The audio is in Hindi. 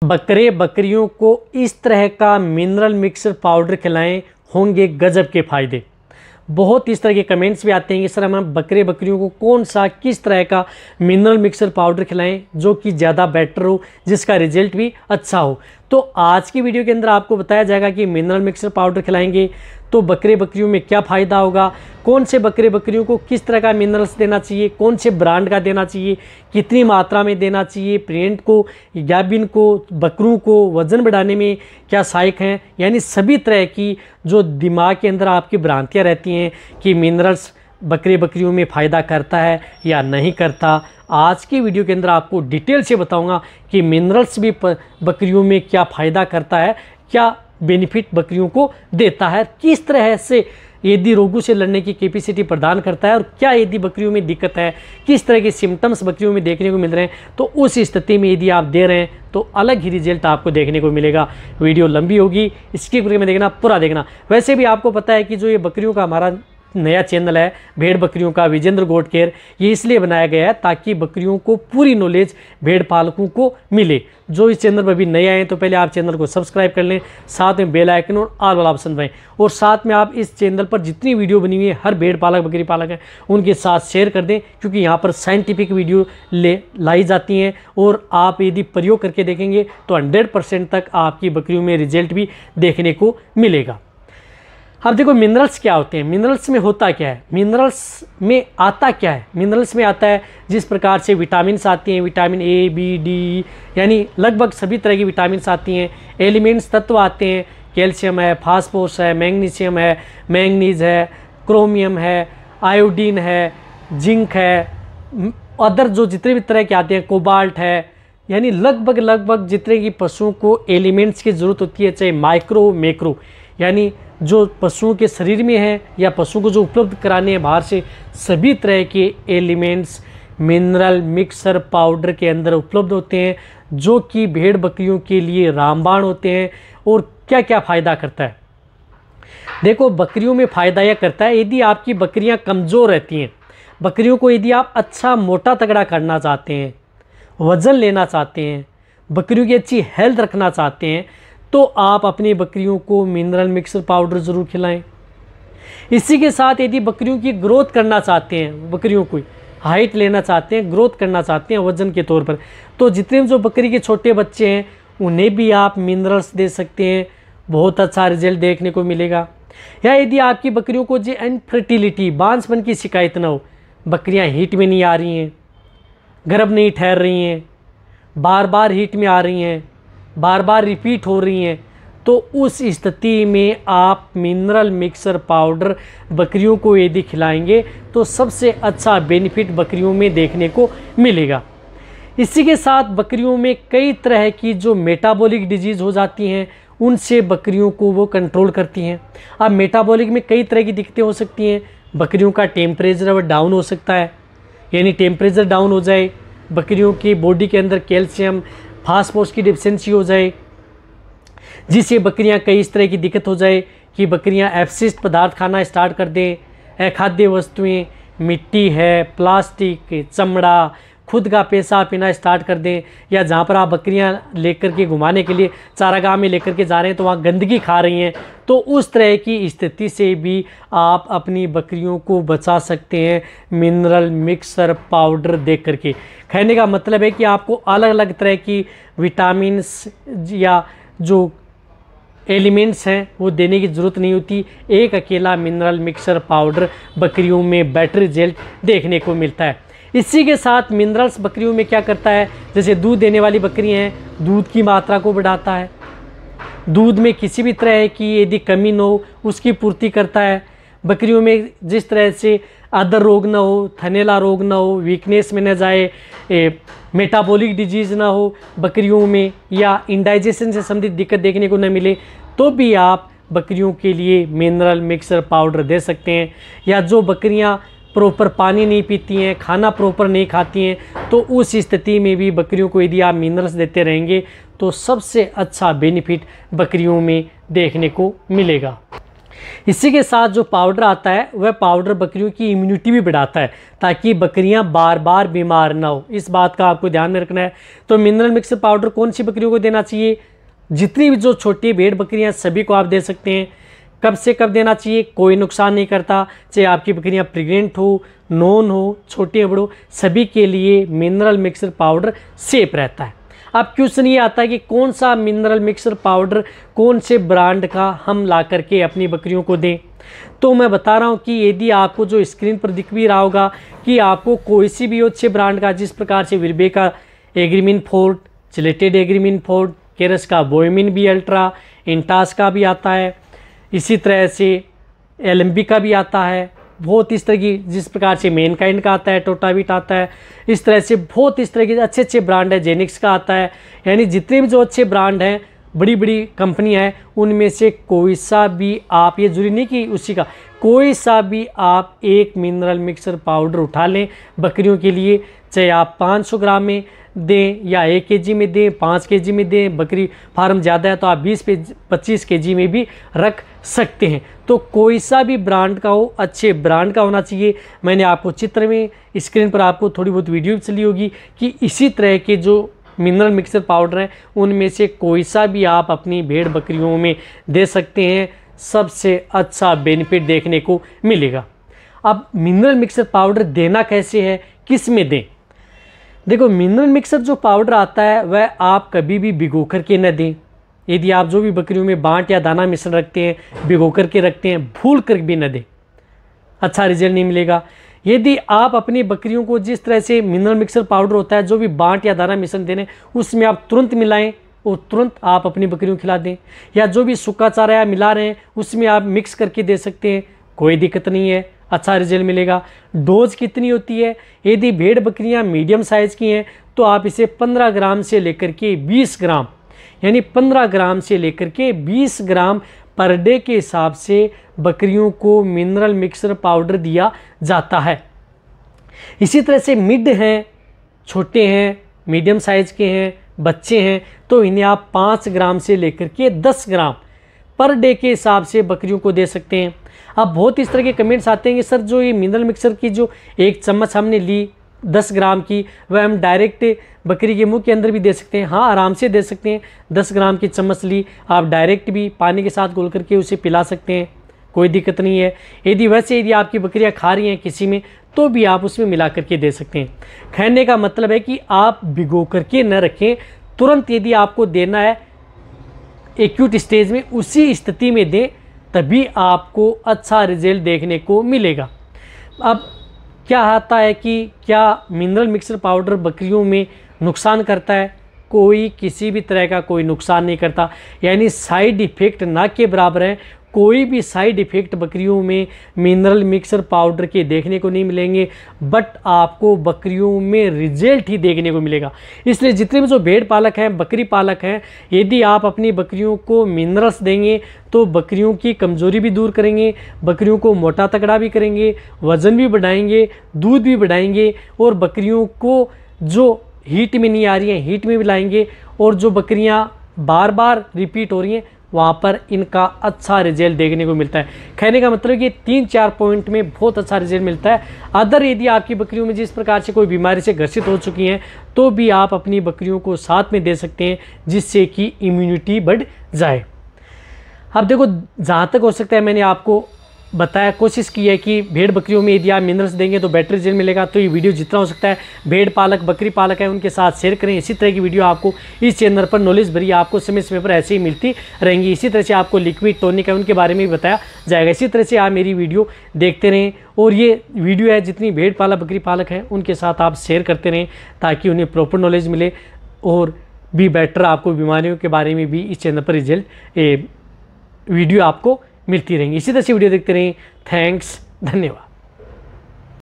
बकरे बकरियों को इस तरह का मिनरल मिक्सर पाउडर खिलाएं, होंगे गजब के फ़ायदे। बहुत इस तरह के कमेंट्स भी आते हैं कि सर हम बकरे बकरियों को कौन सा किस तरह का मिनरल मिक्सर पाउडर खिलाएं जो कि ज़्यादा बेटर हो, जिसका रिजल्ट भी अच्छा हो। तो आज की वीडियो के अंदर आपको बताया जाएगा कि मिनरल मिक्सर पाउडर खिलाएंगे तो बकरे बकरियों में क्या फ़ायदा होगा, कौन से बकरे बकरियों को किस तरह का मिनरल्स देना चाहिए, कौन से ब्रांड का देना चाहिए, कितनी मात्रा में देना चाहिए, प्रेंट को, गाभिन को, बकरों को वज़न बढ़ाने में क्या सहायक हैं। यानी सभी तरह की जो दिमाग के अंदर आपकी भ्रांतियाँ रहती हैं कि मिनरल्स बकरे बकरियों में फ़ायदा करता है या नहीं करता, आज की वीडियो के अंदर आपको डिटेल से बताऊंगा कि मिनरल्स भी बकरियों में क्या फ़ायदा करता है, क्या बेनिफिट बकरियों को देता है, किस तरह से यदि रोगों से लड़ने की कैपेसिटी प्रदान करता है, और क्या यदि बकरियों में दिक्कत है, किस तरह के सिम्टम्स बकरियों में देखने को मिल रहे हैं, तो उस स्थिति में यदि आप दे रहे हैं तो अलग ही रिजल्ट आपको देखने को मिलेगा। वीडियो लंबी होगी, इसकी पूरी में देखना, पूरा देखना। वैसे भी आपको पता है कि जो ये बकरियों का हमारा नया चैनल है भेड़ बकरियों का विजेंद्र गोट केयर, ये इसलिए बनाया गया है ताकि बकरियों को पूरी नॉलेज भेड़ पालकों को मिले। जो इस चैनल पर भी नए आए हैं तो पहले आप चैनल को सब्सक्राइब कर लें, साथ में बेल आइकन और ऑल वाला ऑप्शन दबाएं, और साथ में आप इस चैनल पर जितनी वीडियो बनी हुई है हर भेड़ पालक बकरी पालक हैं उनके साथ शेयर कर दें, क्योंकि यहाँ पर साइंटिफिक वीडियो लाई जाती हैं और आप यदि प्रयोग करके देखेंगे तो 100% तक आपकी बकरियों में रिजल्ट भी देखने को मिलेगा। अब देखो मिनरल्स क्या होते हैं, मिनरल्स में होता क्या है, मिनरल्स में आता क्या है। मिनरल्स में आता है जिस प्रकार से विटामिन्स आती हैं, विटामिन ए बी डी, यानी लगभग सभी तरह की विटामिन्स आती हैं। एलिमेंट्स तत्व आते हैं, कैल्शियम है, फास्फोरस है, मैग्नीशियम है, मैंगनीज है, क्रोमियम है, आयोडीन है, जिंक है, अदर जो जितने भी तरह के आते हैं, कोबाल्ट है। यानी लगभग जितने की पशुओं को एलिमेंट्स की ज़रूरत होती है, चाहे माइक्रो मैक्रो, यानी जो पशुओं के शरीर में है या पशु को जो उपलब्ध कराने हैं बाहर से, सभी तरह के एलिमेंट्स मिनरल मिक्सर पाउडर के अंदर उपलब्ध होते हैं, जो कि भेड़ बकरियों के लिए रामबाण होते हैं। और क्या क्या फ़ायदा करता है, देखो बकरियों में फ़ायदा यह करता है, यदि आपकी बकरियां कमज़ोर रहती हैं, बकरियों को यदि आप अच्छा मोटा तगड़ा करना चाहते हैं, वज़न लेना चाहते हैं, बकरियों की अच्छी हेल्थ रखना चाहते हैं, तो आप अपनी बकरियों को मिनरल मिक्सर पाउडर ज़रूर खिलाएं। इसी के साथ यदि बकरियों की ग्रोथ करना चाहते हैं, बकरियों को हाइट लेना चाहते हैं, ग्रोथ करना चाहते हैं वज़न के तौर पर, तो जितने जो बकरी के छोटे बच्चे हैं उन्हें भी आप मिनरल्स दे सकते हैं, बहुत अच्छा रिजल्ट देखने को मिलेगा। या यदि आपकी बकरियों को जो इनफर्टिलिटी, बांझपन की शिकायत ना हो, बकरियां हीट में नहीं आ रही हैं, गर्भ नहीं ठहर रही हैं, बार बार हीट में आ रही हैं, बार बार रिपीट हो रही हैं, तो उस स्थिति में आप मिनरल मिक्सर पाउडर बकरियों को यदि खिलाएंगे तो सबसे अच्छा बेनिफिट बकरियों में देखने को मिलेगा। इसी के साथ बकरियों में कई तरह की जो मेटाबॉलिक डिजीज़ हो जाती हैं, उनसे बकरियों को वो कंट्रोल करती हैं। अब मेटाबॉलिक में कई तरह की दिक्कतें हो सकती हैं, बकरियों का टेम्परेचर अब डाउन हो सकता है, यानी टेम्परेचर डाउन हो जाए, बकरियों की बॉडी के अंदर कैल्शियम फास्फोरस की डिफिशिएंसी हो जाए, जिससे बकरियां कई इस तरह की दिक्कत हो जाए कि बकरियां अपशिष्ट पदार्थ खाना स्टार्ट कर दें, अखाद्य वस्तुएं, मिट्टी है, प्लास्टिक, चमड़ा, खुद का पेशाब पीना स्टार्ट कर दें, या जहाँ पर आप बकरियां लेकर के घुमाने के लिए चारागाह में लेकर के जा रहे हैं तो वहाँ गंदगी खा रही हैं, तो उस तरह की स्थिति से भी आप अपनी बकरियों को बचा सकते हैं मिनरल मिक्सर पाउडर दे करके। कहने का मतलब है कि आपको अलग अलग तरह की विटामिन्स या जो एलिमेंट्स हैं वो देने की ज़रूरत नहीं होती, एक अकेला मिनरल मिक्सर पाउडर बकरियों में बेटर रिजल्ट देखने को मिलता है। इसी के साथ मिनरल्स बकरियों में क्या करता है, जैसे दूध देने वाली बकरियां हैं, दूध की मात्रा को बढ़ाता है, दूध में किसी भी तरह की यदि कमी न हो उसकी पूर्ति करता है, बकरियों में जिस तरह से अदर रोग ना हो, थनेला रोग ना हो, वीकनेस में न जाए, मेटाबॉलिक डिजीज़ ना हो बकरियों में, या इंडाइजेशन से संबंधित दिक्कत देखने को न मिले, तो भी आप बकरियों के लिए मिनरल मिक्सर पाउडर दे सकते हैं। या जो बकरियां प्रॉपर पानी नहीं पीती हैं, खाना प्रॉपर नहीं खाती हैं, तो उस स्थिति में भी बकरियों को यदि आप मिनरल्स देते रहेंगे तो सबसे अच्छा बेनिफिट बकरियों में देखने को मिलेगा। इसी के साथ जो पाउडर आता है वह पाउडर बकरियों की इम्यूनिटी भी बढ़ाता है ताकि बकरियां बार बार बीमार ना हो। इस बात का आपको ध्यान में रखना है। तो मिनरल मिक्सर पाउडर कौन सी बकरियों को देना चाहिए? जितनी भी जो छोटी भेड़ बकरियां सभी को आप दे सकते हैं। कब से कब देना चाहिए? कोई नुकसान नहीं करता, चाहे आपकी बकरियां प्रेग्नेंट हो, नॉन हो, छोटे बड़ो, सभी के लिए मिनरल मिक्सर पाउडर सेफ रहता है। अब क्वेश्चन ये आता है कि कौन सा मिनरल मिक्सर पाउडर कौन से ब्रांड का हम ला करके अपनी बकरियों को दें। तो मैं बता रहा हूँ कि यदि आपको जो स्क्रीन पर दिख भी रहा होगा कि आपको कोई सी भी अच्छे ब्रांड का, जिस प्रकार से विरबे का Agrimin fort, chelated Agrimin fort, केरस का बोएमिन बी अल्ट्रा, इंटास का भी आता है, इसी तरह से एलएमबी का भी आता है, बहुत इस तरह की, जिस प्रकार से मेनकाइंड का आता है, टोटाविट आता है, इस तरह से बहुत इस तरह के अच्छे अच्छे ब्रांड है, जेनिक्स का आता है। यानी जितने भी जो अच्छे ब्रांड हैं, बड़ी बड़ी कंपनियां हैं, उनमें से कोई सा भी आप, ये जरूरी नहीं कि उसी का, कोई सा भी आप एक मिनरल मिक्सर पाउडर उठा लें बकरियों के लिए, चाहे आप 500 ग्राम में दें या 1 केजी में दें, 5 केजी में दें, बकरी फार्म ज़्यादा है तो आप 20-25 केजी में भी रख सकते हैं। तो कोई सा भी ब्रांड का हो, अच्छे ब्रांड का होना चाहिए। मैंने आपको चित्र में, स्क्रीन पर आपको थोड़ी बहुत वीडियो चली होगी कि इसी तरह के जो मिनरल मिक्सर पाउडर हैं उनमें से कोई सा भी आप अपनी भेड़ बकरियों में दे सकते हैं, सबसे अच्छा बेनिफिट देखने को मिलेगा। अब मिनरल मिक्सर पाउडर देना कैसे है, किस में दें? देखो, मिनरल मिक्सर जो पाउडर आता है वह आप कभी भी भिगो करके न दें। यदि आप जो भी बकरियों में बांट या दाना मिश्रण रखते हैं, भिगो करके रखते हैं, भूल कर भी न दें, अच्छा रिजल्ट नहीं मिलेगा। यदि आप अपनी बकरियों को जिस तरह से मिनरल मिक्सर पाउडर होता है, जो भी बांट या दाना मिश्रण देने, उसमें आप तुरंत मिलाएं और तुरंत आप अपनी बकरियों को खिला दें। या जो भी सूखा चारा मिला रहे हैं उसमें आप मिक्स करके दे सकते हैं, कोई दिक्कत नहीं है, अच्छा रिजल्ट मिलेगा। डोज कितनी होती है? यदि भेड़ बकरियां मीडियम साइज़ की हैं तो आप इसे 15 ग्राम से लेकर के 20 ग्राम, यानी 15 ग्राम से लेकर के 20 ग्राम पर डे के हिसाब से बकरियों को मिनरल मिक्सर पाउडर दिया जाता है। इसी तरह से मिड हैं, छोटे हैं, मीडियम साइज़ के हैं, बच्चे हैं, तो इन्हें आप 5 ग्राम से लेकर के 10 ग्राम पर डे के हिसाब से बकरियों को दे सकते हैं। अब बहुत इस तरह के कमेंट्स आते हैं कि सर जो ये मिनरल मिक्सर की जो 1 चम्मच हमने ली 10 ग्राम की, वह हम डायरेक्ट बकरी के मुंह के अंदर भी दे सकते हैं। हाँ, आराम से दे सकते हैं। 10 ग्राम की चम्मच ली, आप डायरेक्ट भी पानी के साथ घोल करके उसे पिला सकते हैं, कोई दिक्कत नहीं है। यदि आपकी बकरियां खा रही हैं किसी में, तो भी आप उसमें मिला करके दे सकते हैं। कहने का मतलब है कि आप भिगो करके न रखें, तुरंत यदि आपको देना है एक्यूट स्टेज में, उसी स्थिति में दें, तभी आपको अच्छा रिजल्ट देखने को मिलेगा। अब क्या आता है कि क्या मिनरल मिक्सर पाउडर बकरियों में नुकसान करता है? कोई किसी भी तरह का कोई नुकसान नहीं करता, यानी साइड इफ़ेक्ट ना के बराबर है। कोई भी साइड इफ़ेक्ट बकरियों में मिनरल मिक्सर पाउडर के देखने को नहीं मिलेंगे, बट आपको बकरियों में रिजल्ट ही देखने को मिलेगा। इसलिए जितने भी जो भेड़ पालक हैं, बकरी पालक हैं, यदि आप अपनी बकरियों को मिनरल्स देंगे तो बकरियों की कमज़ोरी भी दूर करेंगे, बकरियों को मोटा तगड़ा भी करेंगे, वज़न भी बढ़ाएंगे, दूध भी बढ़ाएंगे, और बकरियों को जो हीट में नहीं आ रही हैं हीट में भी लाएंगे, और जो बकरियां बार बार रिपीट हो रही हैं वहाँ पर इनका अच्छा रिजल्ट देखने को मिलता है। कहने का मतलब कि 3-4 पॉइंट में बहुत अच्छा रिजल्ट मिलता है। अदर यदि आपकी बकरियों में जिस प्रकार से कोई बीमारी से ग्रसित हो चुकी हैं, तो भी आप अपनी बकरियों को साथ में दे सकते हैं, जिससे कि इम्यूनिटी बढ़ जाए। अब देखो, जहाँ तक हो सकता है मैंने आपको बताया, कोशिश की है कि भेड़ बकरियों में यदि आप मिनरल्स देंगे तो बेटर रिजल्ट मिलेगा। तो ये वीडियो जितना हो सकता है भेड़ पालक, बकरी पालक है, उनके साथ शेयर करें। इसी तरह की वीडियो आपको इस चैनल पर नॉलेज भरी आपको समय समय पर ऐसे ही मिलती रहेंगी। इसी तरह से आपको लिक्विड टॉनिक है उनके बारे में भी बताया जाएगा। इसी तरह से आप मेरी वीडियो देखते रहें, और ये वीडियो है जितनी भेड़ पालक, बकरी पालक हैं उनके साथ आप शेयर करते रहें, ताकि उन्हें प्रॉपर नॉलेज मिले और भी बेटर आपको बीमारियों के बारे में भी इस चैनल पर रिजल्ट वीडियो आपको मिलती रहेंगी। इसी तरह से वीडियो देखते रहें। थैंक्स, धन्यवाद।